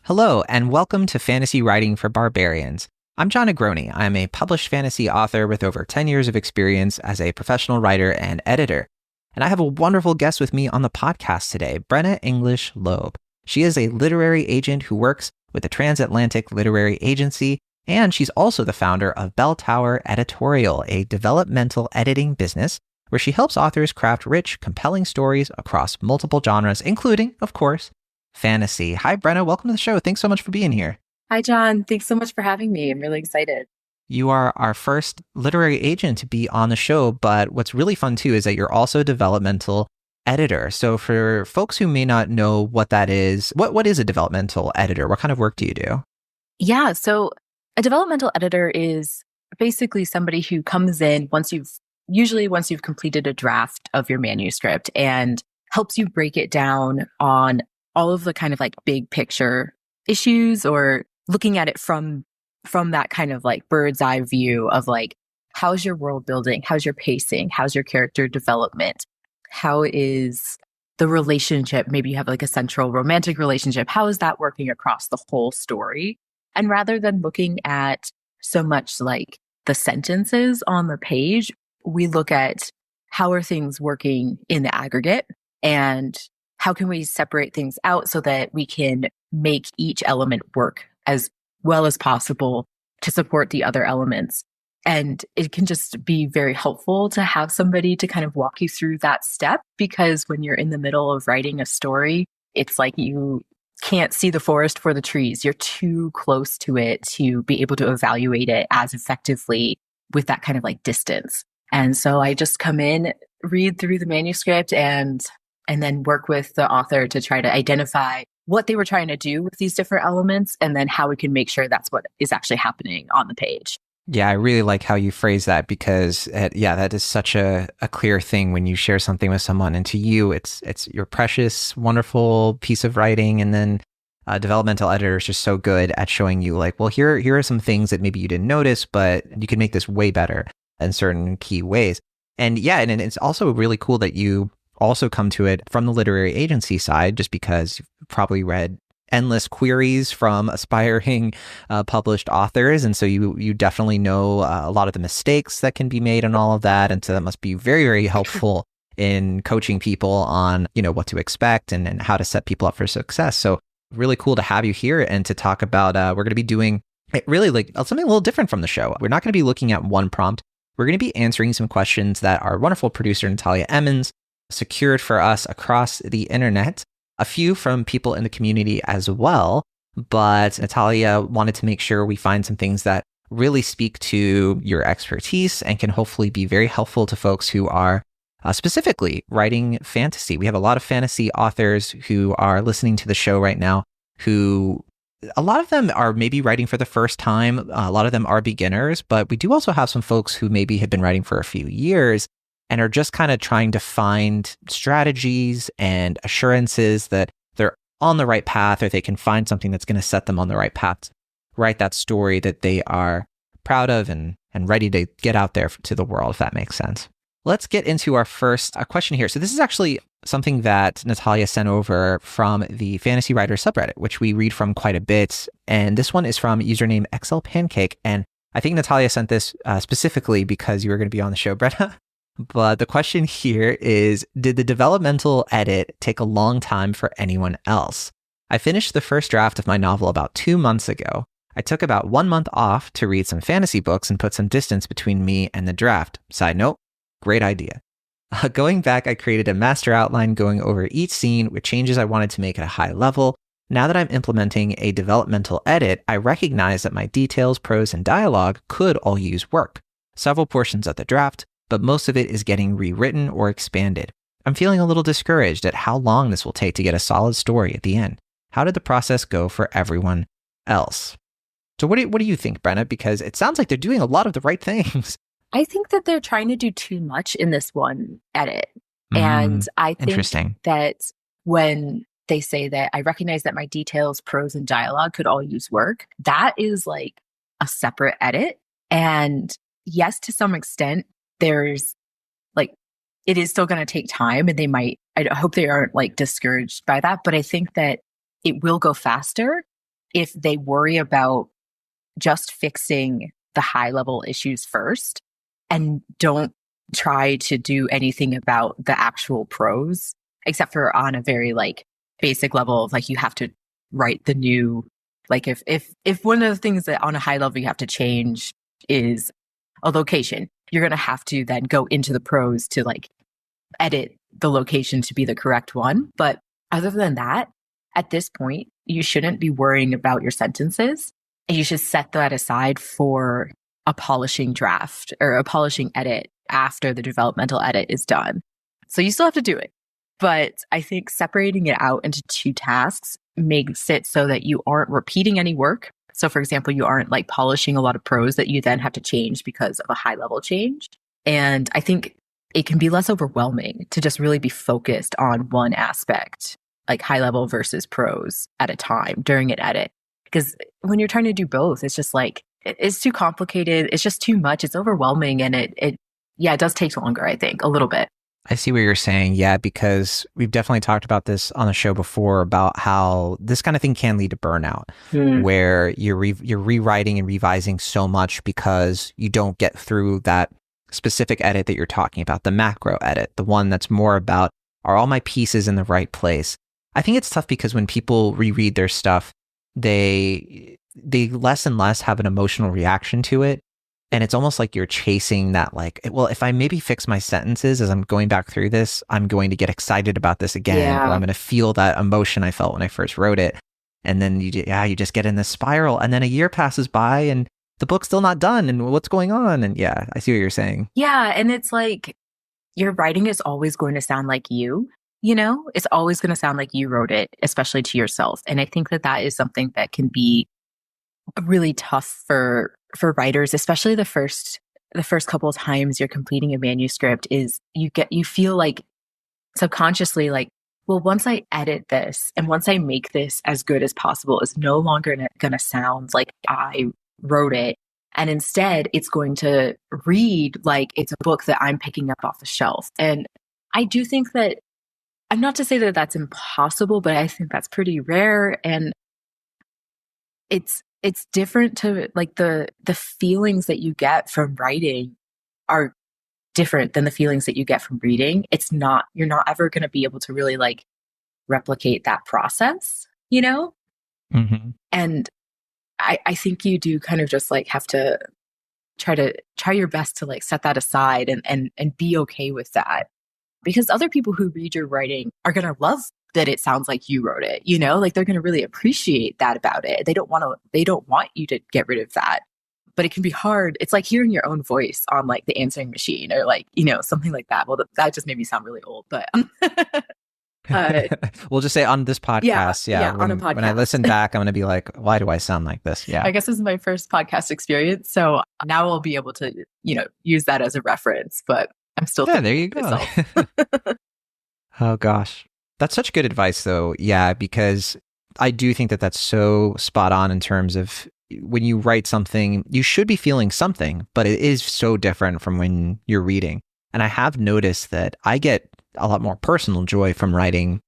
Hello, and welcome to Fantasy Writing for Barbarians. I'm John Negroni. I'm a published fantasy author with over 10 years of experience as a professional writer and editor. And I have a wonderful guest with me on the podcast today, Brenna English-Loeb. She is a literary agent who works with the Transatlantic Literary Agency, and she's also the founder of Bell Tower Editorial, a developmental editing business where she helps authors craft rich, compelling stories across multiple genres, including, of course, fantasy. Hi, Brenna. Welcome to the show. Thanks so much for being here. Hi, John. Thanks so much for having me. I'm really excited. You are our first literary agent to be on the show, but what's really fun too is that you're also a developmental editor. So for folks who may not know what that is, what is a developmental editor? What kind of work do you do? Yeah, so a developmental editor is basically somebody who comes in once you've completed a draft of your manuscript and helps you break it down on all of the kind of like big picture issues, or looking at it from that kind of like bird's eye view of like, how's your world building? How's your pacing? How's your character development? How is the relationship? Maybe you have like a central romantic relationship. How is that working across the whole story? And rather than looking at so much like the sentences on the page, we look at how are things working in the aggregate, and how can we separate things out so that we can make each element work as well as possible to support the other elements. And it can just be very helpful to have somebody to kind of walk you through that step, because when you're in the middle of writing a story, it's like you can't see the forest for the trees. You're too close to it to be able to evaluate it as effectively with that kind of like distance. And so I just come in, read through the manuscript, and then work with the author to try to identify what they were trying to do with these different elements, and then how we can make sure that's what is actually happening on the page. Yeah, I really like how you phrase that, because that is such a clear thing when you share something with someone, and to you, it's your precious, wonderful piece of writing. And then developmental editor is just so good at showing you like, well, here are some things that maybe you didn't notice, but you can make this way better in certain key ways. And yeah, and it's also really cool that you also come to it from the literary agency side, just because you've probably read endless queries from aspiring published authors. And so you definitely know a lot of the mistakes that can be made and all of that. And so that must be very, very helpful in coaching people on, what to expect and how to set people up for success. So really cool to have you here and to talk about, we're going to be doing really like something a little different from the show. We're not going to be looking at one prompt. We're going to be answering some questions that our wonderful producer, Natalia Emmons, secured for us across the internet, a few from people in the community as well. But Natalia wanted to make sure we find some things that really speak to your expertise and can hopefully be very helpful to folks who are specifically writing fantasy. We have a lot of fantasy authors who are listening to the show right now, who a lot of them are maybe writing for the first time. A lot of them are beginners, but we do also have some folks who maybe have been writing for a few years and are just kind of trying to find strategies and assurances that they're on the right path, or they can find something that's going to set them on the right path to write that story that they are proud of and ready to get out there to the world, if that makes sense. Let's get into our first question here. So this is actually something that Natalia sent over from the Fantasy Writer subreddit, which we read from quite a bit. And this one is from username XL Pancake. And I think Natalia sent this specifically because you were going to be on the show, Brenna. But the question here is, did the developmental edit take a long time for anyone else? I finished the first draft of my novel about 2 months ago. I took about 1 month off to read some fantasy books and put some distance between me and the draft. Side note, great idea. Going back, I created a master outline going over each scene with changes I wanted to make at a high level. Now that I'm implementing a developmental edit, I recognize that my details, prose, and dialogue could all use work. Several portions of the draft, but most of it is getting rewritten or expanded. I'm feeling a little discouraged at how long this will take to get a solid story at the end. How did the process go for everyone else? So what do you think, Brenna? Because it sounds like they're doing a lot of the right things. I think that they're trying to do too much in this one edit. And I think Interesting. that when they say that I recognize that my details, prose, and dialogue could all use work, that is like a separate edit. And yes, to some extent, there's like, it is still going to take time, and I hope they aren't like discouraged by that, but I think that it will go faster if they worry about just fixing the high level issues first and don't try to do anything about the actual prose, except for on a very like basic level of like you have to write the new, like if one of the things that on a high level you have to change is a location, you're going to have to then go into the prose to like edit the location to be the correct one. But other than that, at this point, you shouldn't be worrying about your sentences, and you should set that aside for a polishing draft or a polishing edit after the developmental edit is done. So you still have to do it. But I think separating it out into two tasks makes it so that you aren't repeating any work. So for example, you aren't like polishing a lot of prose that you then have to change because of a high level change. And I think it can be less overwhelming to just really be focused on one aspect, like high level versus prose at a time during an edit. Because when you're trying to do both, it's just like, it's too complicated. It's just too much. It's overwhelming. And it does take longer, I think, a little bit. I see what you're saying. Yeah, because we've definitely talked about this on the show before about how this kind of thing can lead to burnout, where you're rewriting and revising so much because you don't get through that specific edit that you're talking about, the macro edit, the one that's more about, are all my pieces in the right place? I think it's tough because when people reread their stuff, they less and less have an emotional reaction to it. And it's almost like you're chasing that, like, well, if I maybe fix my sentences as I'm going back through this, I'm going to get excited about this again, or I'm going to feel that emotion I felt when I first wrote it. And then you just get in this spiral, and then a year passes by and the book's still not done, and what's going on? And yeah, I see what you're saying. Yeah. And it's like, your writing is always going to sound like you, it's always going to sound like you wrote it, especially to yourself. And I think that is something that can be really tough for writers, especially the first couple of times you're completing a manuscript. Is you feel like subconsciously like, well, once I edit this and once I make this as good as possible, it's no longer going to sound like I wrote it, and instead it's going to read like it's a book that I'm picking up off the shelf. And I do think that, I'm not to say that that's impossible, but I think that's pretty rare. And it's different to like the feelings that you get from writing are different than the feelings that you get from reading. You're not ever going to be able to really like replicate that process, Mm-hmm. And I think you do kind of just like have to try your best to like set that aside and be okay with that, because other people who read your writing are going to love that it sounds like you wrote it, like they're going to really appreciate that about it. They don't want you to get rid of that, but it can be hard. It's like hearing your own voice on like the answering machine or like, something like that. Well, that just made me sound really old, but we'll just say on this podcast. Yeah. On a podcast. When I listen back, I'm going to be like, why do I sound like this? Yeah. I guess this is my first podcast experience. So now I'll be able to, use that as a reference, but I'm still, there you go. Oh gosh. That's such good advice though. Yeah, because I do think that that's so spot on in terms of when you write something, you should be feeling something, but it is so different from when you're reading. And I have noticed that I get a lot more personal joy from writing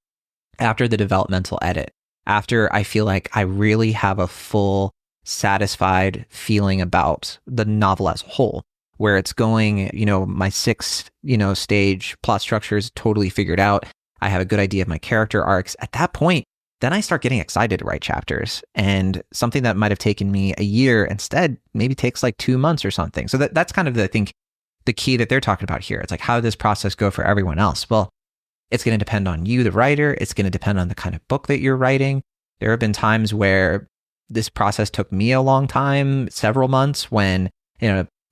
after the developmental edit, after I feel like I really have a full, satisfied feeling about the novel as a whole, where it's going, my sixth, stage plot structure is totally figured out. I have a good idea of my character arcs. At that point, then I start getting excited to write chapters, and something that might have taken me a year instead maybe takes like 2 months or something. So that's kind of I think the key that they're talking about here. It's like, how did this process go for everyone else? Well, it's going to depend on you, the writer. It's going to depend on the kind of book that you're writing. There have been times where this process took me a long time, several months, when,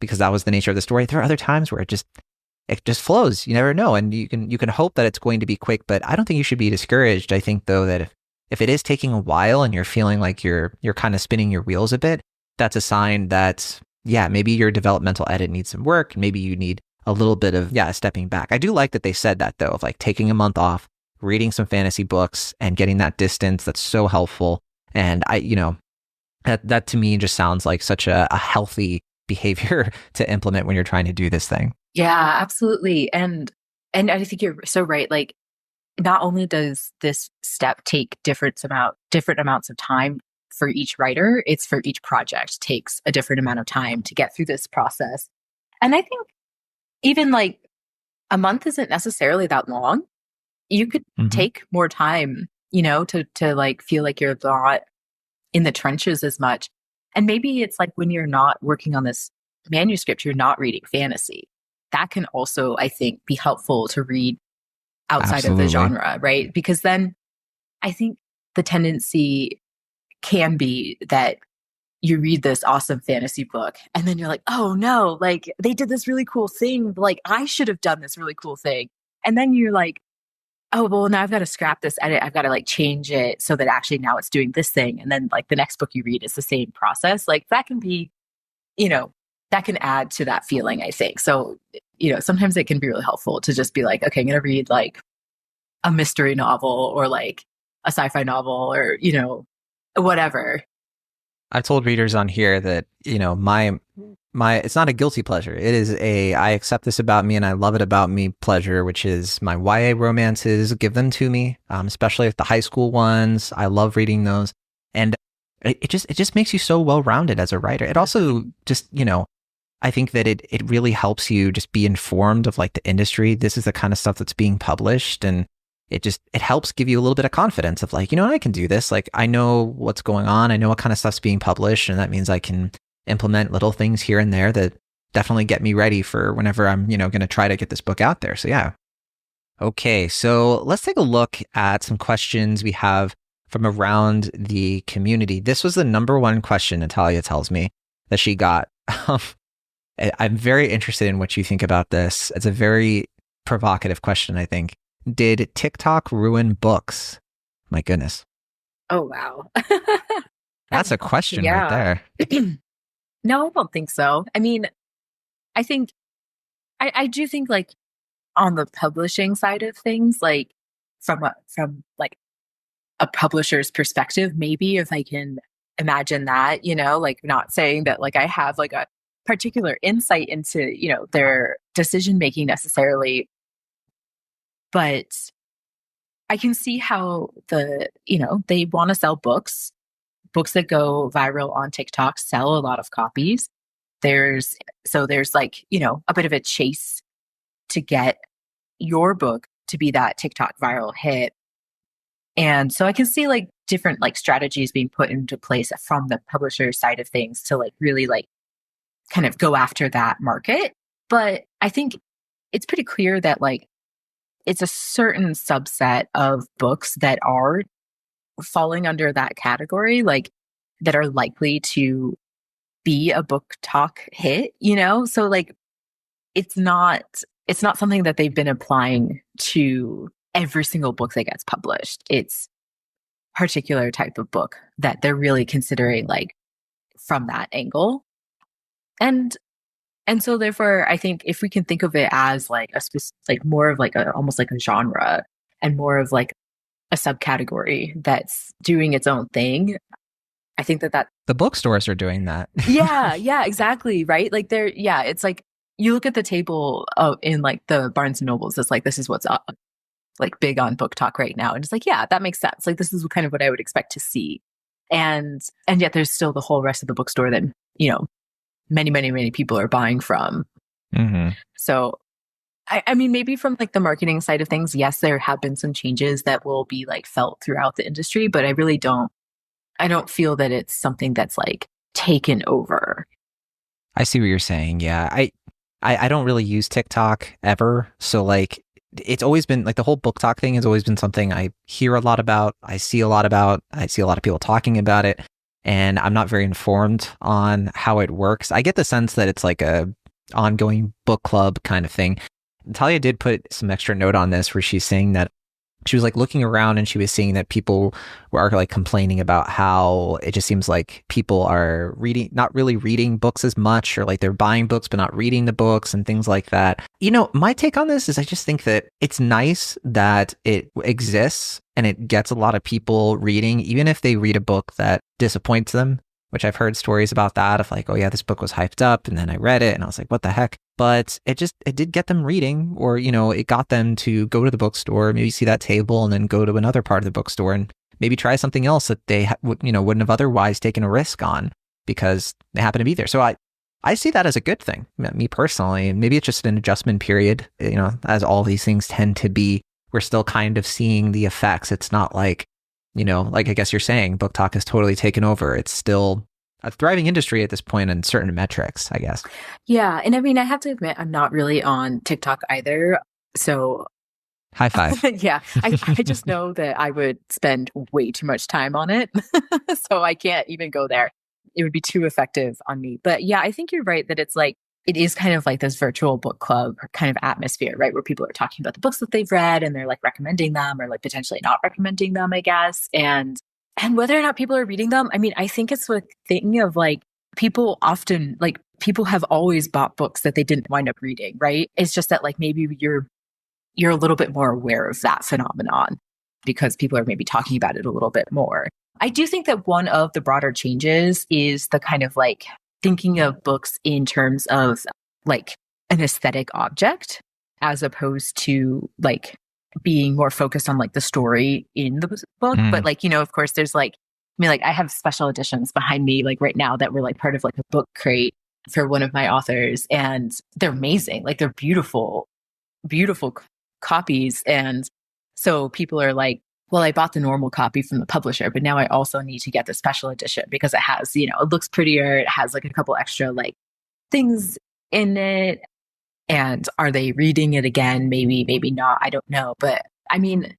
because that was the nature of the story. There are other times where it just flows. You never know. And you can hope that it's going to be quick, but I don't think you should be discouraged. I think though that if it is taking a while and you're feeling like you're kind of spinning your wheels a bit, that's a sign that, maybe your developmental edit needs some work. Maybe you need a little bit of, stepping back. I do like that they said that though, of like taking a month off, reading some fantasy books and getting that distance. That's so helpful. And that to me just sounds like such a healthy behavior to implement when you're trying to do this thing. Yeah, absolutely. And I think you're so right. Like, not only does this step take different amounts of time, for each writer, it's for each project, takes a different amount of time to get through this process. And I think even like a month isn't necessarily that long. You could Mm-hmm. take more time, to like feel like you're not in the trenches as much. And maybe it's like when you're not working on this manuscript, you're not reading fantasy. That can also, I think, be helpful to read outside of the Absolutely. genre, right? Because then I think the tendency can be that you read this awesome fantasy book and then you're like, oh no, like they did this really cool thing. Like I should have done this really cool thing. And then you're like, oh, well, now I've got to scrap this edit. I've got to like change it so that actually now it's doing this thing. And then like the next book you read is the same process. Like that can be, that can add to that feeling, I think. So, sometimes it can be really helpful to just be like, okay, I'm going to read like a mystery novel or like a sci-fi novel or, whatever. I've told readers on here that, my it's not a guilty pleasure. It is I accept this about me and I love it about me pleasure, which is my YA romances. Give them to me, especially the high school ones. I love reading those, and it just makes you so well rounded as a writer. It also just I think that it really helps you just be informed of like the industry. This is the kind of stuff that's being published, and it helps give you a little bit of confidence of like, I can do this. Like I know what's going on. I know what kind of stuff's being published, and that means I can implement little things here and there that definitely get me ready for whenever I'm, going to try to get this book out there. So yeah. Okay. So let's take a look at some questions we have from around the community. This was the number one question Natalia tells me that she got. I'm very interested in what you think about this. It's a very provocative question, I think. Did TikTok ruin books? My goodness. Oh, wow. That's a question right there. No, I don't think so. I mean, I think I do think like on the publishing side of things, like from like a publisher's perspective, maybe if I can imagine that, like not saying that like I have like a particular insight into, their decision making necessarily, but I can see how they want to sell books that go viral on TikTok sell a lot of copies. There's like, a bit of a chase to get your book to be that TikTok viral hit. And so I can see like different like strategies being put into place from the publisher side of things to like really like kind of go after that market. But I think it's pretty clear that like it's a certain subset of books that are falling under that category, like that are likely to be a book talk hit, So like it's not something that they've been applying to every single book that gets published. It's a particular type of book that they're really considering like from that angle. And so therefore I think if we can think of it as like like more of like almost like a genre and more of like a subcategory that's doing its own thing, I think that the bookstores are doing that. yeah, exactly. Right. Like it's like you look at the table in like the Barnes and Nobles, it's like, this is what's up, like big on book talk right now. And it's like, yeah, that makes sense. Like, this is kind of what I would expect to see. And yet there's still the whole rest of the bookstore that, many, many, many people are buying from. Mm-hmm. So I mean, maybe from like the marketing side of things, yes, there have been some changes that will be like felt throughout the industry, but I don't feel that it's something that's like taken over. I see what you're saying. Yeah. I don't really use TikTok ever. So like, it's always been like the whole book talk thing has always been something I hear a lot about. I see a lot of people talking about it, and I'm not very informed on how it works. I get the sense that it's like a ongoing book club kind of thing. Talia did put some extra note on this where she's saying that she was like looking around and she was seeing that people were like complaining about how it just seems like people are not really reading books as much, or like they're buying books but not reading the books and things like that. My take on this is I just think that it's nice that it exists and it gets a lot of people reading, even if they read a book that disappoints them, which I've heard stories about that of like, oh yeah, this book was hyped up and then I read it and I was like, what the heck? But it did get them reading, or, it got them to go to the bookstore, maybe see that table and then go to another part of the bookstore and maybe try something else that they wouldn't have otherwise taken a risk on because they happen to be there. So I see that as a good thing, me personally. Maybe it's just an adjustment period, as all these things tend to be. We're still kind of seeing the effects. It's not like, like I guess you're saying, Book Talk has totally taken over. It's still a thriving industry at this point in certain metrics, I guess. Yeah. And I mean, I have to admit, I'm not really on TikTok either. So high five. Yeah. I just know that I would spend way too much time on it. So I can't even go there. It would be too effective on me. But yeah, I think you're right that it's like, it is kind of like this virtual book club kind of atmosphere, right? Where people are talking about the books that they've read and they're like recommending them or like potentially not recommending them, I guess. And whether or not people are reading them, I mean, I think it's a thing of like people often, like people have always bought books that they didn't wind up reading, right? It's just that like maybe you're a little bit more aware of that phenomenon because people are maybe talking about it a little bit more. I do think that one of the broader changes is the kind of like thinking of books in terms of like an aesthetic object as opposed to like being more focused on like the story in the book. But like, of course there's like, I mean, like I have special editions behind me like right now that were like part of like a book crate for one of my authors and they're amazing. Like they're beautiful copies. And so people are like, well, I bought the normal copy from the publisher, but now I also need to get the special edition because it has, it looks prettier. It has like a couple extra like things in it. And are they reading it again? Maybe, maybe not. I don't know. But I mean,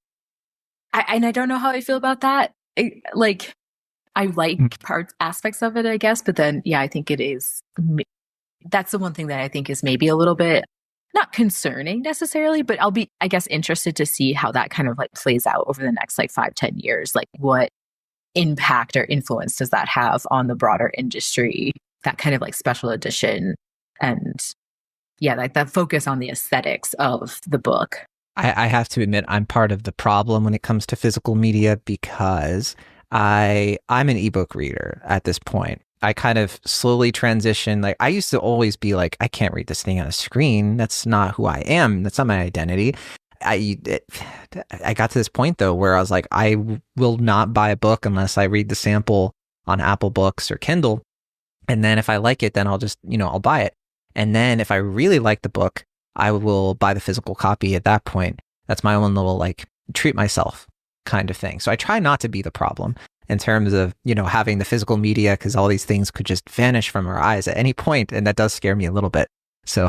I don't know how I feel about that. I like aspects of it, I guess. But then, yeah, I think that's the one thing that I think is maybe a little bit not concerning necessarily, but I'll be, I guess, interested to see how that kind of like plays out over the next like 5-10 years. Like what impact or influence does that have on the broader industry, that kind of like special edition and yeah, like that focus on the aesthetics of the book. I have to admit, I'm part of the problem when it comes to physical media because I'm an ebook reader at this point. I kind of slowly transition. Like I used to always be like, I can't read this thing on a screen. That's not who I am. That's not my identity. I got to this point though, where I was like, I will not buy a book unless I read the sample on Apple Books or Kindle. And then if I like it, then I'll just, I'll buy it. And then if I really like the book, I will buy the physical copy at that point. That's my own little like treat myself kind of thing. So I try not to be the problem in terms of, having the physical media because all these things could just vanish from our eyes at any point. And that does scare me a little bit. So,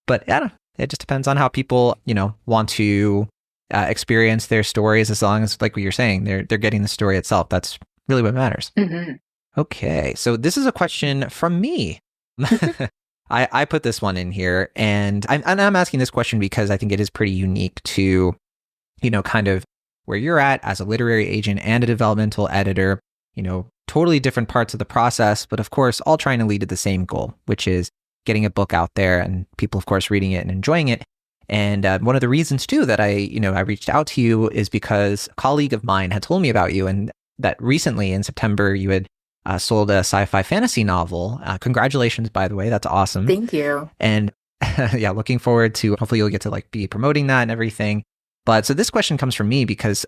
but I don't know. It just depends on how people, want to experience their stories as long as, like what you're saying, they're getting the story itself. That's really what matters. Mm-hmm. Okay. So this is a question from me. I put this one in here and I'm asking this question because I think it is pretty unique to, kind of where you're at as a literary agent and a developmental editor, totally different parts of the process, but of course, all trying to lead to the same goal, which is getting a book out there and people, of course, reading it and enjoying it. And one of the reasons too that I reached out to you is because a colleague of mine had told me about you and that recently in September you had sold a sci-fi fantasy novel. Congratulations, by the way. That's awesome. Thank you. And yeah, looking forward to hopefully you'll get to like be promoting that and everything. But so this question comes from me because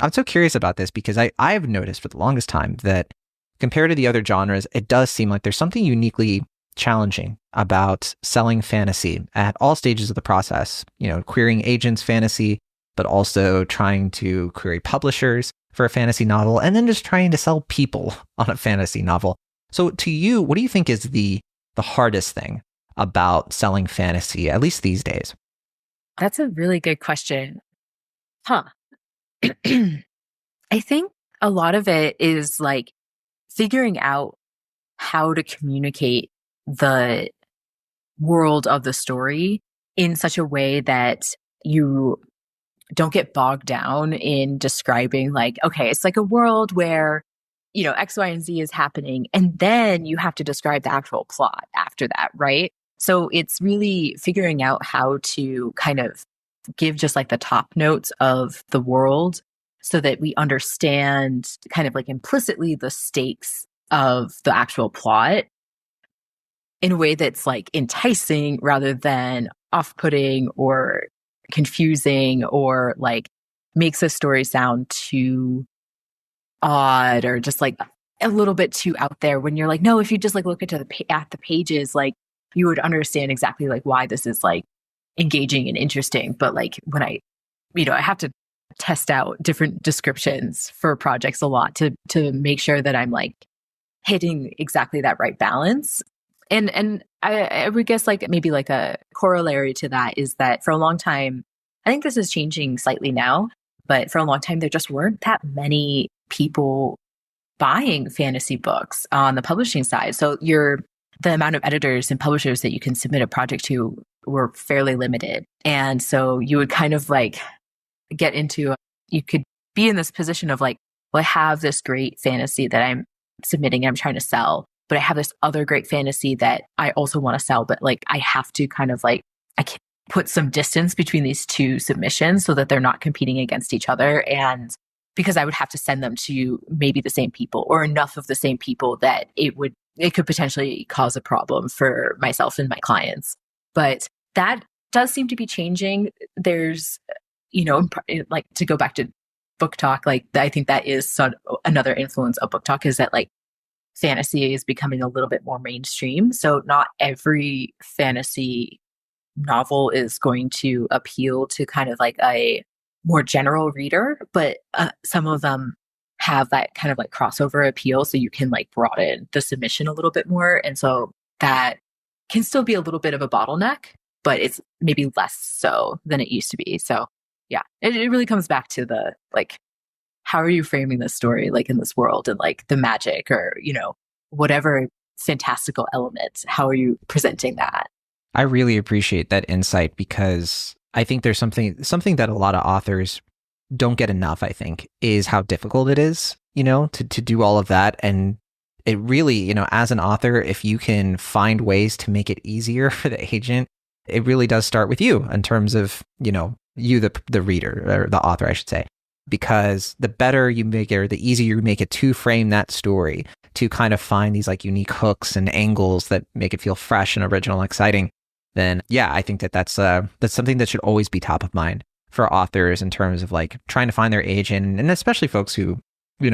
I'm so curious about this because I've noticed for the longest time that compared to the other genres, it does seem like there's something uniquely challenging about selling fantasy at all stages of the process, querying agents fantasy, but also trying to query publishers for a fantasy novel, and then just trying to sell people on a fantasy novel. So to you, what do you think is the hardest thing about selling fantasy, at least these days? That's a really good question. Huh. I think a lot of it is like figuring out how to communicate the world of the story in such a way that you don't get bogged down in describing like, okay, it's like a world where, X, Y, and Z is happening. And then you have to describe the actual plot after that, right? So it's really figuring out how to kind of give just like the top notes of the world so that we understand kind of like implicitly the stakes of the actual plot in a way that's like enticing rather than off-putting or confusing or like makes a story sound too odd or just like a little bit too out there when you're like, no, if you just like look at the pages, like you would understand exactly like why this is like engaging and interesting. But like when I have to test out different descriptions for projects a lot to make sure that I'm like hitting exactly that right balance. And I would guess like maybe like a corollary to that is that for a long time, I think this is changing slightly now, but for a long time there just weren't that many people buying fantasy books on the publishing side. So the amount of editors and publishers that you can submit a project to were fairly limited. And so you would kind of like you could be in this position of like, well, I have this great fantasy that I'm submitting, I'm trying to sell, but I have this other great fantasy that I also want to sell, but like I have to kind of like, I can put some distance between these two submissions so that they're not competing against each other. And because I would have to send them to maybe the same people or enough of the same people that it could potentially cause a problem for myself and my clients. But that does seem to be changing. There's, like to go back to book talk, like I think that is another influence of book talk is that like fantasy is becoming a little bit more mainstream. So not every fantasy novel is going to appeal to kind of like a more general reader, but some of them have that kind of like crossover appeal. So you can like broaden the submission a little bit more. And so that can still be a little bit of a bottleneck, but it's maybe less so than it used to be. So yeah, it really comes back to the like, how are you framing this story like in this world and like the magic or, whatever fantastical element, how are you presenting that? I really appreciate that insight because I think there's something that a lot of authors don't get enough, I think, is how difficult it is, to do all of that. And it really, as an author, if you can find ways to make it easier for the agent, it really does start with you in terms of, you, the reader or the author, I should say, because the better you make it or the easier you make it to frame that story, to kind of find these like unique hooks and angles that make it feel fresh and original and exciting, then yeah, I think that's something that should always be top of mind for authors in terms of like trying to find their agent, and especially folks who,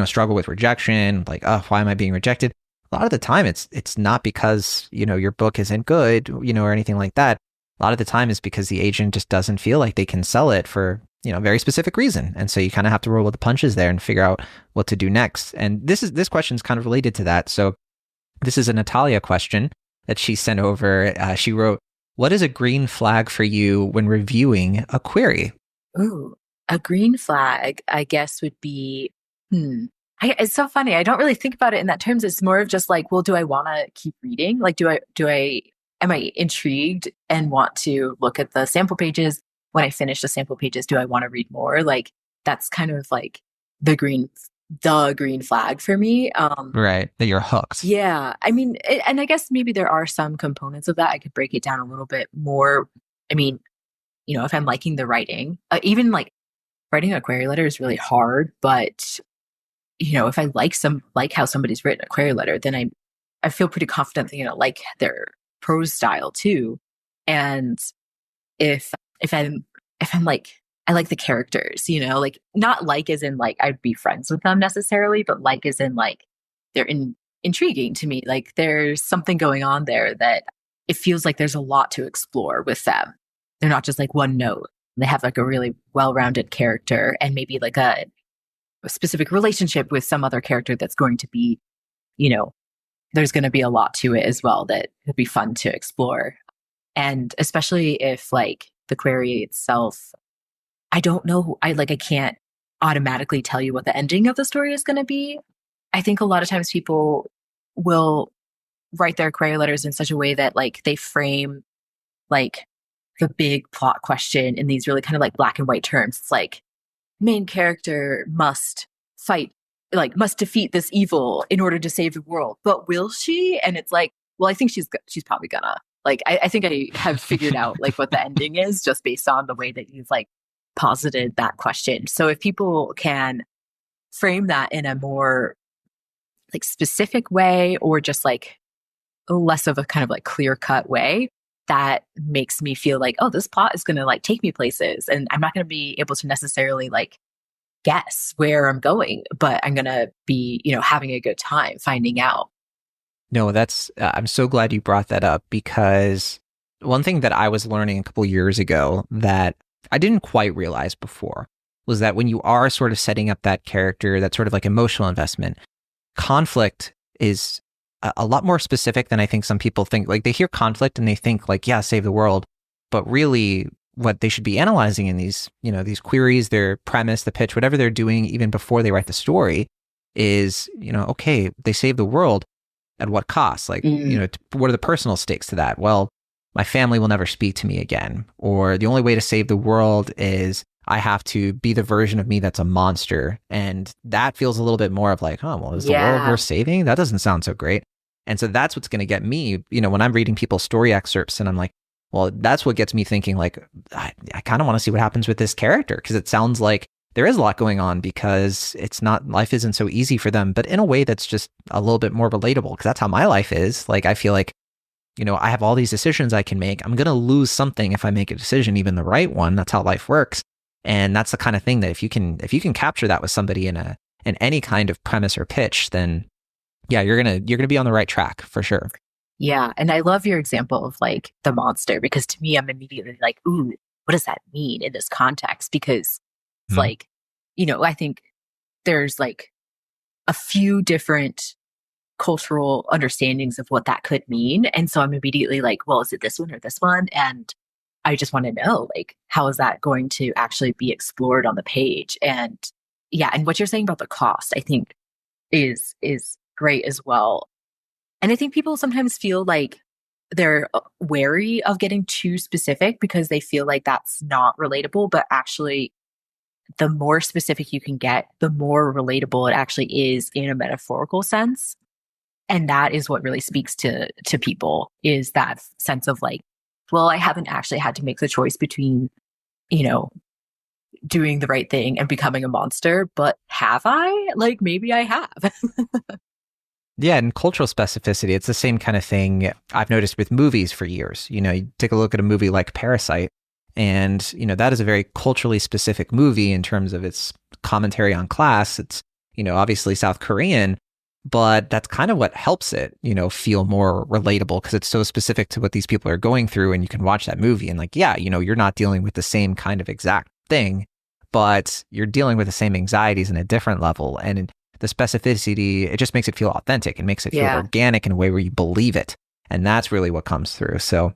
struggle with rejection, like, oh, why am I being rejected? A lot of the time it's not because, your book isn't good, or anything like that. A lot of the time is because the agent just doesn't feel like they can sell it for, a very specific reason. And so you kind of have to roll with the punches there and figure out what to do next. And this question is kind of related to that. So this is a Natalia question that she sent over. She wrote, what is a green flag for you when reviewing a query? Ooh, a green flag, I guess, would be, it's so funny. I don't really think about it in that terms. It's more of just like, well, do I want to keep reading? Like, am I intrigued and want to look at the sample pages? When I finish the sample pages, do I want to read more? Like, that's kind of like the green flag for me. Right. That you're hooked. Yeah. I mean, and I guess maybe there are some components of that. I could break it down a little bit more. I mean, if I'm liking the writing, even like writing a query letter is really hard, but if I like how somebody's written a query letter, then I feel pretty confident that, like their prose style too. And if I'm like, I like the characters, like not like as in like I'd be friends with them necessarily, but like as in like they're intriguing to me. Like there's something going on there that it feels like there's a lot to explore with them. They're not just like one note. They have like a really well-rounded character and maybe like a specific relationship with some other character that's going to be, there's going to be a lot to it as well that would be fun to explore. And especially if like the query itself, I don't know, I can't automatically tell you what the ending of the story is going to be. I think a lot of times people will write their query letters in such a way that like they frame like the big plot question in these really kind of like black and white terms. It's like main character must defeat this evil in order to save the world. But will she? And it's like, well, I think she's probably gonna. Like, I think I have figured out like what the ending is just based on the way that you've like posited that question. So if people can frame that in a more like specific way or just like less of a kind of like clear cut way, that makes me feel like, oh, this plot is going to like take me places and I'm not going to be able to necessarily like guess where I'm going, but I'm going to be, having a good time finding out. No, I'm so glad you brought that up, because one thing that I was learning a couple years ago that I didn't quite realize before was that when you are sort of setting up that character, that sort of like emotional investment, conflict is a lot more specific than I think some people think. Like, they hear conflict and they think like, yeah, save the world. But really what they should be analyzing in these, these queries, their premise, the pitch, whatever they're doing, even before they write the story is, okay, they save the world. At what cost? Like, what are the personal stakes to that? Well, my family will never speak to me again. Or the only way to save the world is I have to be the version of me that's a monster. And that feels a little bit more of like, oh, well, is the world worth saving? That doesn't sound so great. And so that's what's going to get me, when I'm reading people's story excerpts and I'm like, well, that's what gets me thinking like, I kind of want to see what happens with this character, because it sounds like there is a lot going on, because life isn't so easy for them, but in a way that's just a little bit more relatable, because that's how my life is. Like, I feel like, I have all these decisions I can make. I'm going to lose something if I make a decision, even the right one. That's how life works. And that's the kind of thing that if you can capture that with somebody in any kind of premise or pitch, then yeah, you're going to be on the right track for sure. Yeah. And I love your example of like the monster, because to me, I'm immediately like, ooh, what does that mean in this context? Because it's like, I think there's like a few different cultural understandings of what that could mean. And so I'm immediately like, well, is it this one or this one? And I just want to know, like, how is that going to actually be explored on the page? And yeah, and what you're saying about the cost, I think is great as well. And I think people sometimes feel like they're wary of getting too specific because they feel like that's not relatable, but actually the more specific you can get, the more relatable it actually is in a metaphorical sense. And that is what really speaks to people, is that sense of like, well, I haven't actually had to make the choice between, doing the right thing and becoming a monster, but have I? Like, maybe I have. Yeah, and cultural specificity, it's the same kind of thing I've noticed with movies for years. You take a look at a movie like Parasite, and, that is a very culturally specific movie in terms of its commentary on class. It's, obviously South Korean, but that's kind of what helps it, feel more relatable, because it's so specific to what these people are going through. And you can watch that movie and like, yeah, you're not dealing with the same kind of exact thing, but you're dealing with the same anxieties in a different level. And the specificity, it just makes it feel authentic and makes it feel organic in a way where you believe it. And that's really what comes through. So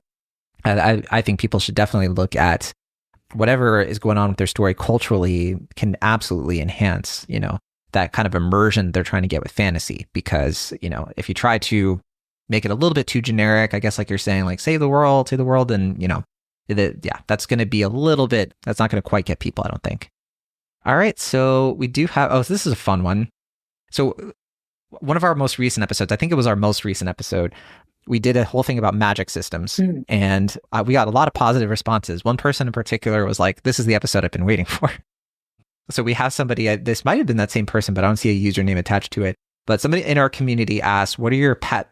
I think people should definitely look at whatever is going on with their story culturally can absolutely enhance, that kind of immersion they're trying to get with fantasy. Because, if you try to make it a little bit too generic, I guess, like you're saying, like save the world, and, that's going to be a little bit, that's not going to quite get people, I don't think. All right. So we do have, this is a fun one. So one of our most recent episodes, I think it was our most recent episode, we did a whole thing about magic systems, and we got a lot of positive responses. One person in particular was like, this is the episode I've been waiting for. So we have somebody, this might have been that same person, but I don't see a username attached to it. But somebody in our community asked, what are your pet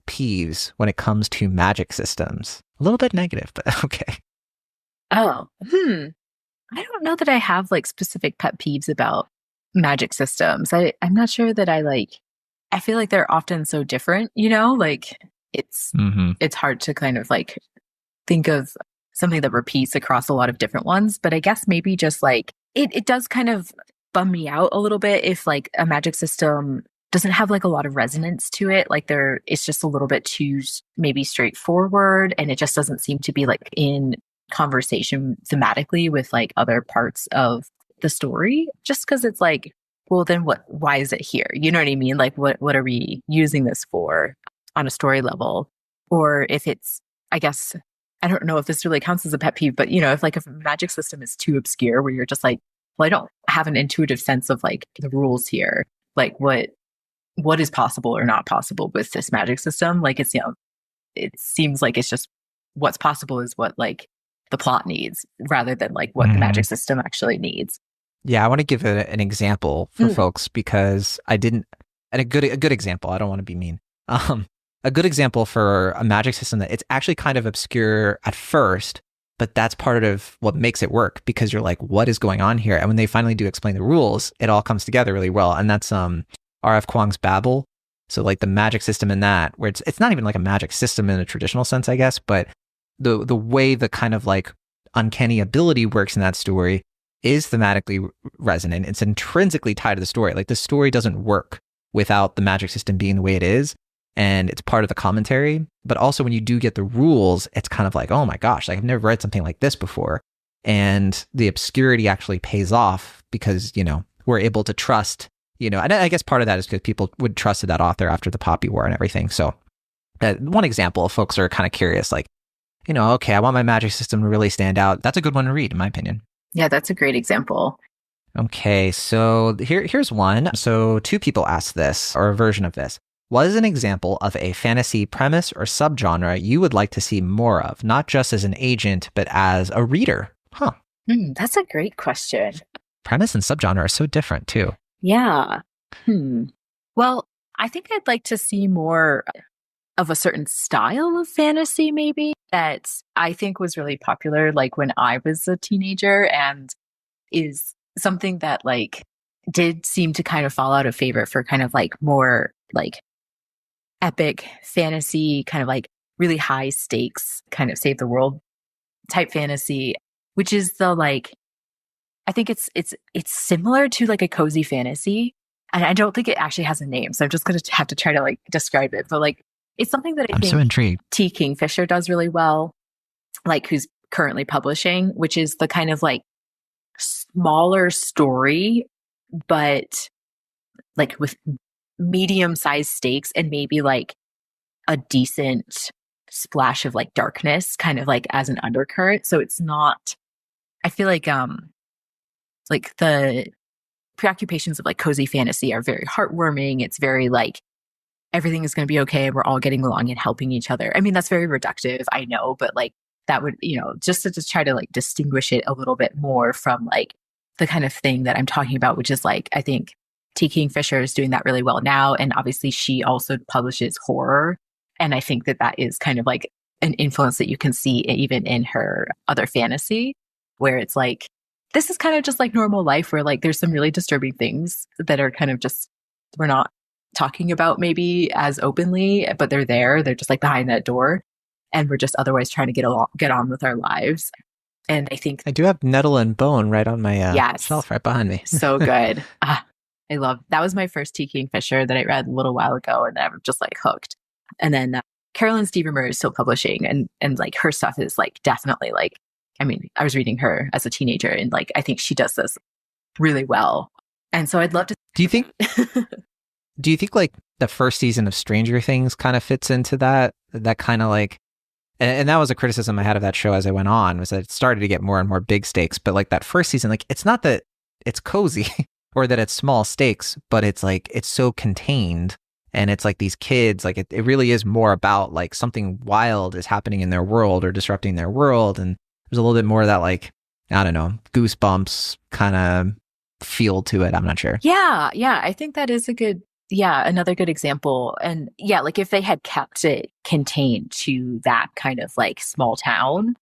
peeves when it comes to magic systems? A little bit negative, but okay. Oh, I don't know that I have like specific pet peeves about magic systems. I'm not sure that I feel like they're often so different, like it's hard to kind of like think of something that repeats across a lot of different ones. But I guess maybe just like it does kind of bum me out a little bit if like a magic system doesn't have like a lot of resonance to it. Like it's just a little bit too maybe straightforward, and it just doesn't seem to be like in conversation thematically with like other parts of the story, just because it's like, well, then why is it here? You know what I mean? Like, what are we using this for on a story level? Or if it's, I guess, I don't know if this really counts as a pet peeve, but if like a magic system is too obscure where you're just like, well, I don't have an intuitive sense of like the rules here. Like what is possible or not possible with this magic system? Like it's, it seems like it's just what's possible is what like the plot needs rather than like what the magic system actually needs. Yeah, I want to give an example for folks, because and a good example, I don't want to be mean. A good example for a magic system that it's actually kind of obscure at first, but that's part of what makes it work, because you're like, what is going on here? And when they finally do explain the rules, it all comes together really well. And that's R.F. Kuang's Babel. So like the magic system in that, where it's not even like a magic system in a traditional sense, I guess, but the way the kind of like uncanny ability works in that story is thematically resonant. It's intrinsically tied to the story. Like the story doesn't work without the magic system being the way it is. And it's part of the commentary. But also when you do get the rules, it's kind of like, oh my gosh, like I've never read something like this before. And the obscurity actually pays off because, you know, we're able to trust, you know, and I guess part of that is because people would trust that author after the Poppy War and everything. So one example, if folks are kind of curious, like, you know, okay, I want my magic system to really stand out. That's a good one to read, in my opinion. Yeah, that's a great example. Okay, so here's one. So 2 people asked this, or a version of this. What is an example of a fantasy premise or subgenre you would like to see more of, not just as an agent, but as a reader? Huh. That's a great question. Premise and subgenre are so different, too. Yeah. Well, I think I'd like to see more of a certain style of fantasy, maybe, that I think was really popular, like when I was a teenager, and is something that like did seem to kind of fall out of favor for kind of like more like epic fantasy, kind of like really high stakes, kind of save the world type fantasy, which is the like, I think it's similar to like a cozy fantasy. And I don't think it actually has a name. So I'm just going to have to try to like describe it. But like, it's something that I'm so intrigued. T. Kingfisher does really well, like who's currently publishing, which is the kind of like smaller story, but like with medium-sized stakes and maybe like a decent splash of like darkness kind of like as an undercurrent. So it's not, I feel like the preoccupations of like cozy fantasy are very heartwarming. It's very like everything is going to be okay. We're all getting along and helping each other. I mean, that's very reductive, I know, but like that would, you know, just to try to like distinguish it a little bit more from like the kind of thing that I'm talking about, which is like, I think T. Kingfisher is doing that really well now. And obviously she also publishes horror. And I think that that is kind of like an influence that you can see even in her other fantasy, where it's like, this is kind of just like normal life where like there's some really disturbing things that are kind of just, we're not talking about maybe as openly, but they're there. They're just like behind that door. And we're just otherwise trying to get on with our lives. And I think I do have Nettle and Bone right on my shelf right behind me. So good. I love, that was my first T. Kingfisher that I read a little while ago, and I'm just like hooked. And then Carolyn Stevermer is still publishing, and like her stuff is like definitely like, I mean, I was reading her as a teenager, and like I think she does this really well. And so I'd love to. Do you think like the first season of Stranger Things kind of fits into that kind of like, and that was a criticism I had of that show as I went on, was that it started to get more and more big stakes, but like that first season, like it's not that it's cozy or that it's small stakes, but it's like, it's so contained, and it's like these kids, like it really is more about like something wild is happening in their world or disrupting their world. And there's a little bit more of that, like, I don't know, Goosebumps kind of feel to it. I'm not sure. Yeah. I think that is another good example. And yeah, like if they had kept it contained to that kind of like small town,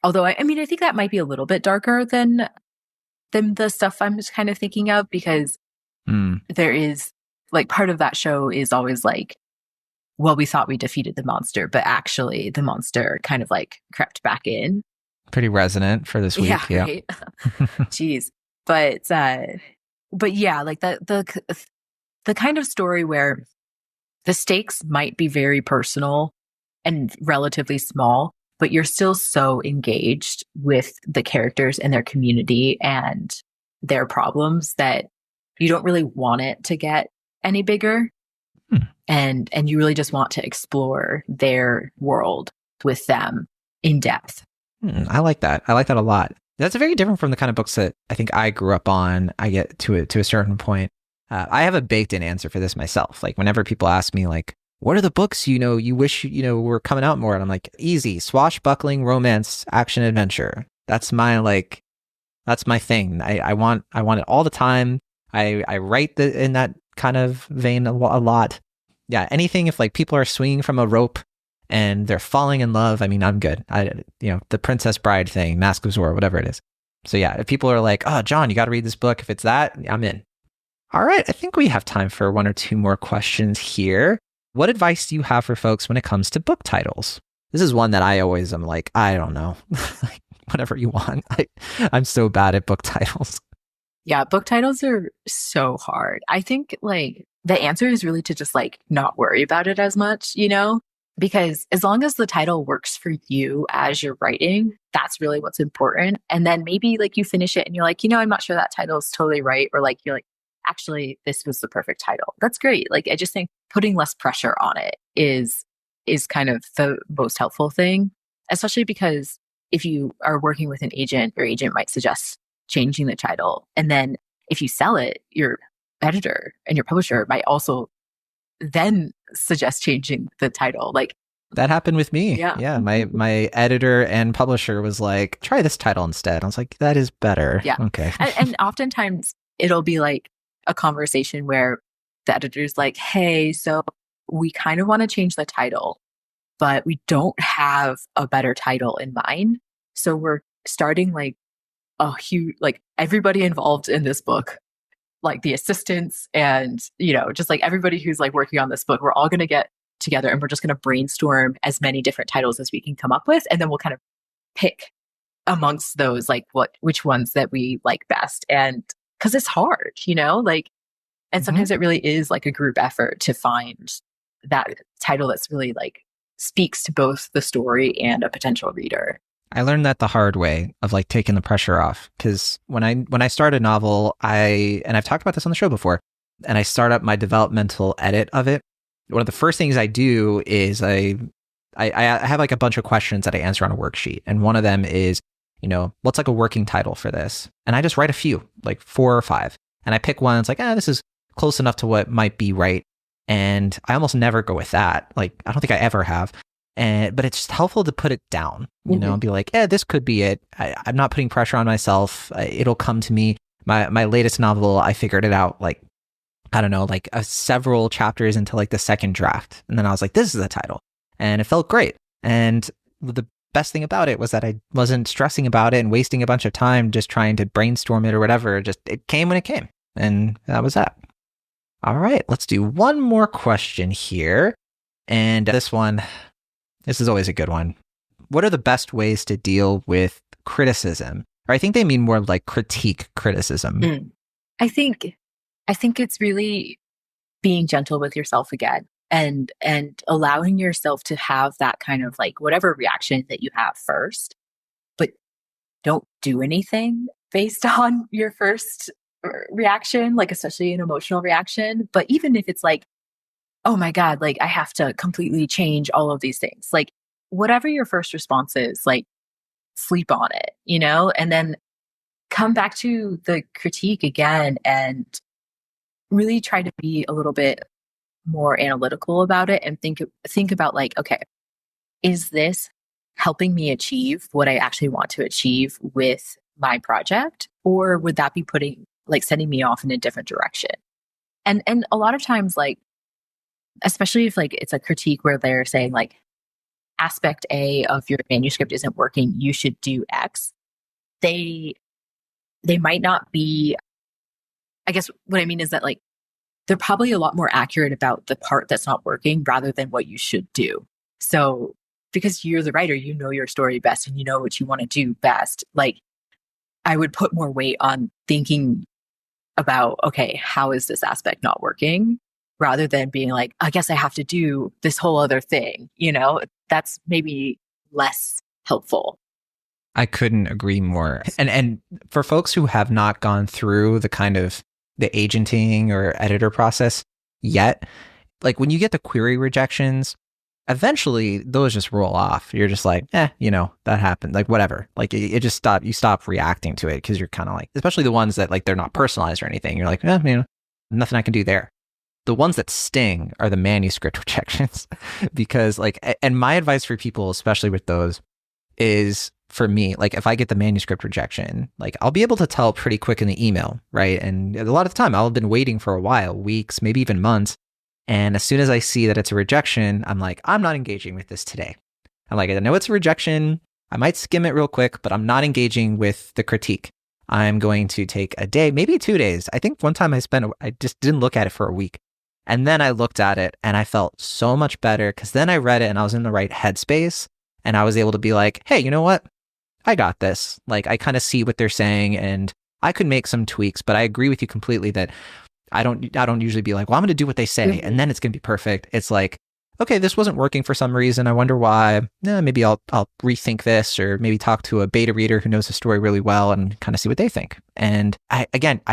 although I mean, I think that might be a little bit darker than the stuff I'm just kind of thinking of, because there is like part of that show is always like, well, we thought we defeated the monster, but actually the monster kind of like crept back in. Pretty resonant for this week. Yeah. Right. Jeez. But yeah, like the kind of story where the stakes might be very personal and relatively small, but you're still so engaged with the characters and their community and their problems that you don't really want it to get any bigger. And you really just want to explore their world with them in depth. I like that. I like that a lot. That's very different from the kind of books that I think I grew up on. I get to a certain point. I have a baked in answer for this myself. Like whenever people ask me like, what are the books, you wish, were coming out more? And I'm like, easy, swashbuckling, romance, action, adventure. That's my thing. I want it all the time. I write in that kind of vein a lot. Yeah. Anything if like people are swinging from a rope and they're falling in love, I mean, I'm good. The Princess Bride thing, Mask of Zorro, whatever it is. So yeah, if people are like, oh, John, you got to read this book. If it's that, I'm in. All right. I think we have time for one or two more questions here. What advice do you have for folks when it comes to book titles? This is one that I always am like, I don't know, whatever you want. I'm so bad at book titles. Yeah, book titles are so hard. I think like the answer is really to just like not worry about it as much, because as long as the title works for you as you're writing, that's really what's important. And then maybe like you finish it and you're like, I'm not sure that title is totally right. Or like, you're like, actually, this was the perfect title. That's great. Like, I just think putting less pressure on it is kind of the most helpful thing, especially because if you are working with an agent, your agent might suggest changing the title. And then if you sell it, your editor and your publisher might also then suggest changing the title. Like that happened with me. Yeah. My editor and publisher was like, try this title instead. I was like, that is better. Yeah. Okay. And oftentimes it'll be like a conversation where the editor's like, hey, so we kind of want to change the title, but we don't have a better title in mind. So we're starting like a huge, like everybody involved in this book, like the assistants and, just like everybody who's like working on this book, we're all going to get together and we're just going to brainstorm as many different titles as we can come up with. And then we'll kind of pick amongst those, like which ones that we like best. And cause it's hard, and sometimes it really is like a group effort to find that title that's really like speaks to both the story and a potential reader. I learned that the hard way of like taking the pressure off. Cause when I start a novel, and I've talked about this on the show before, and I start up my developmental edit of it. One of the first things I do is I have like a bunch of questions that I answer on a worksheet. And one of them is, what's like a working title for this? And I just write a few, like 4 or 5. And I pick one. It's like, this is close enough to what might be right. And I almost never go with that. Like, I don't think I ever have. But it's just helpful to put it down, and be like, this could be it. I'm not putting pressure on myself. It'll come to me. My latest novel, I figured it out like, I don't know, like several chapters into like the second draft. And then I was like, this is the title. And it felt great. And the best thing about it was that I wasn't stressing about it and wasting a bunch of time just trying to brainstorm it or whatever. Just it came when it came. And that was that. All right, let's do one more question here. And this is always a good one. What are the best ways to deal with criticism? Or I think they mean more like critique criticism. I think it's really being gentle with yourself again and allowing yourself to have that kind of like whatever reaction that you have first, but don't do anything based on your first reaction, like especially an emotional reaction. But even if it's like, oh my God, like I have to completely change all of these things, like whatever your first response is, like sleep on it, and then come back to the critique again and really try to be a little bit more analytical about it and think about like, okay, is this helping me achieve what I actually want to achieve with my project? Or would that be sending me off in a different direction? And a lot of times, like, especially if like it's a critique where they're saying like aspect A of your manuscript isn't working, you should do X. They might not be, I guess what I mean is that like they're probably a lot more accurate about the part that's not working rather than what you should do. So because you're the writer, you know your story best and you know what you want to do best. Like I would put more weight on thinking about, okay, how is this aspect not working? Rather than being like, I guess I have to do this whole other thing, that's maybe less helpful. I couldn't agree more. And for folks who have not gone through the kind of the agenting or editor process yet, like when you get the query rejections, eventually those just roll off. You're just like, that happened, like whatever. Like it just you stop reacting to it because you're kind of like, especially the ones that like they're not personalized or anything. You're like, nothing I can do there. The ones that sting are the manuscript rejections because like, and my advice for people, especially with those, is for me, like if I get the manuscript rejection, like I'll be able to tell pretty quick in the email, right? And a lot of the time I'll have been waiting for a while, weeks, maybe even months. And as soon as I see that it's a rejection, I'm like, I'm not engaging with this today. I'm like, I know it's a rejection. I might skim it real quick, but I'm not engaging with the critique. I'm going to take a day, maybe 2 days. I think one time I just didn't look at it for a week. And then I looked at it and I felt so much better because then I read it and I was in the right headspace and I was able to be like, hey, you know what? I got this. Like, I kind of see what they're saying and I could make some tweaks, but I agree with you completely that I don't usually be like, well, I'm going to do what they say and then it's going to be perfect. It's like, okay, this wasn't working for some reason. I wonder why. Maybe I'll rethink this, or maybe talk to a beta reader who knows the story really well and kind of see what they think. And I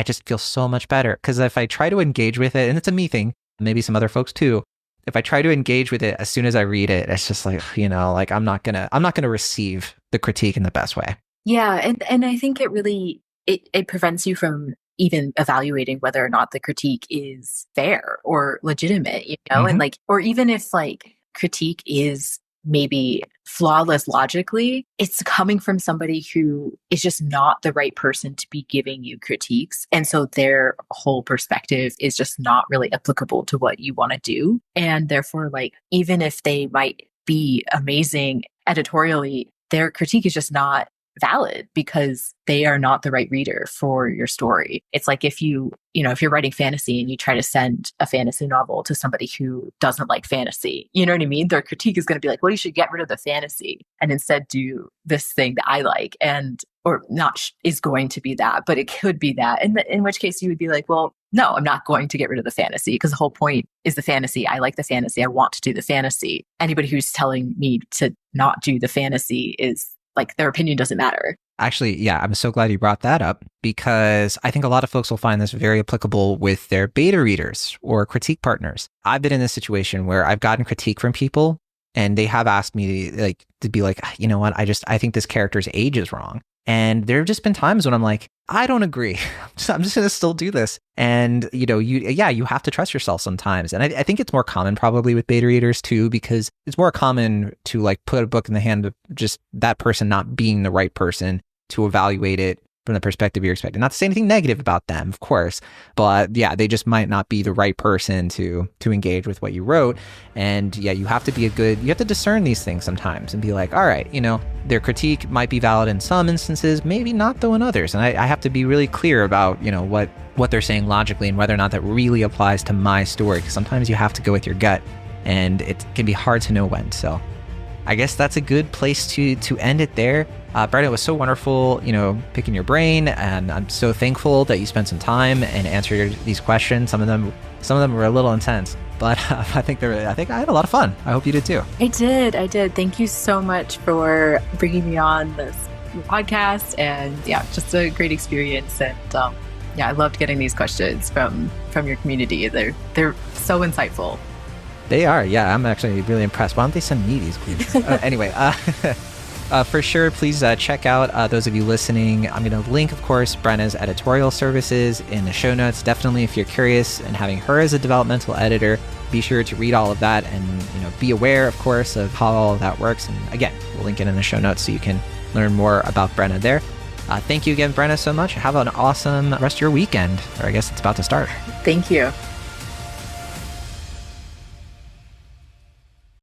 just feel so much better because if I try to engage with it, and it's a me thing, maybe some other folks too, if I try to engage with it as soon as I read it, it's just like, like I'm not gonna receive the critique in the best way. Yeah, and I think it really it prevents you from even evaluating whether or not the critique is fair or legitimate, and like, or even if like critique is maybe flawless logically, it's coming from somebody who is just not the right person to be giving you critiques. And so their whole perspective is just not really applicable to what you want to do. And therefore, like, even if they might be amazing editorially, their critique is just not valid because they are not the right reader for your story. It's like if you're writing fantasy and you try to send a fantasy novel to somebody who doesn't like fantasy, you know what I mean? Their critique is going to be like, well, you should get rid of the fantasy and instead do this thing that I like, or not is going to be that, but it could be that. And in which case you would be like, well, no, I'm not going to get rid of the fantasy because the whole point is the fantasy. I like the fantasy. I want to do the fantasy. Anybody who's telling me to not do the fantasy is like, their opinion doesn't matter. Actually, yeah, I'm so glad you brought that up because I think a lot of folks will find this very applicable with their beta readers or critique partners. I've been in this situation where I've gotten critique from people and they have asked me to be like, you know what, I think this character's age is wrong. And there have just been times when I'm like, I don't agree. I'm just going to still do this. And, you have to trust yourself sometimes. And I think it's more common probably with beta readers too, because it's more common to like put a book in the hand of just that person not being the right person to evaluate it from the perspective you're expecting. Not to say anything negative about them, of course, but yeah, they just might not be the right person to engage with what you wrote. And yeah, you have to discern these things sometimes and be like, all right, their critique might be valid in some instances, maybe not though in others. And I have to be really clear about, what they're saying logically and whether or not that really applies to my story. Because sometimes you have to go with your gut and it can be hard to know when. So I guess that's a good place to end it there. Brenna, it was so wonderful, picking your brain, and I'm so thankful that you spent some time and answered these questions. Some of them were a little intense, but I think I had a lot of fun. I hope you did too. I did. Thank you so much for bringing me on this podcast, and yeah, just a great experience. And I loved getting these questions from your community. They're so insightful. They are, yeah. I'm actually really impressed. Why don't they send me these questions? Anyway, for sure, please check out those of you listening. I'm going to link, of course, Brenna's editorial services in the show notes. Definitely, if you're curious and having her as a developmental editor, be sure to read all of that and be aware, of course, of how all of that works. And again, we'll link it in the show notes so you can learn more about Brenna there. Thank you again, Brenna, so much. Have an awesome rest of your weekend, or I guess it's about to start. Thank you.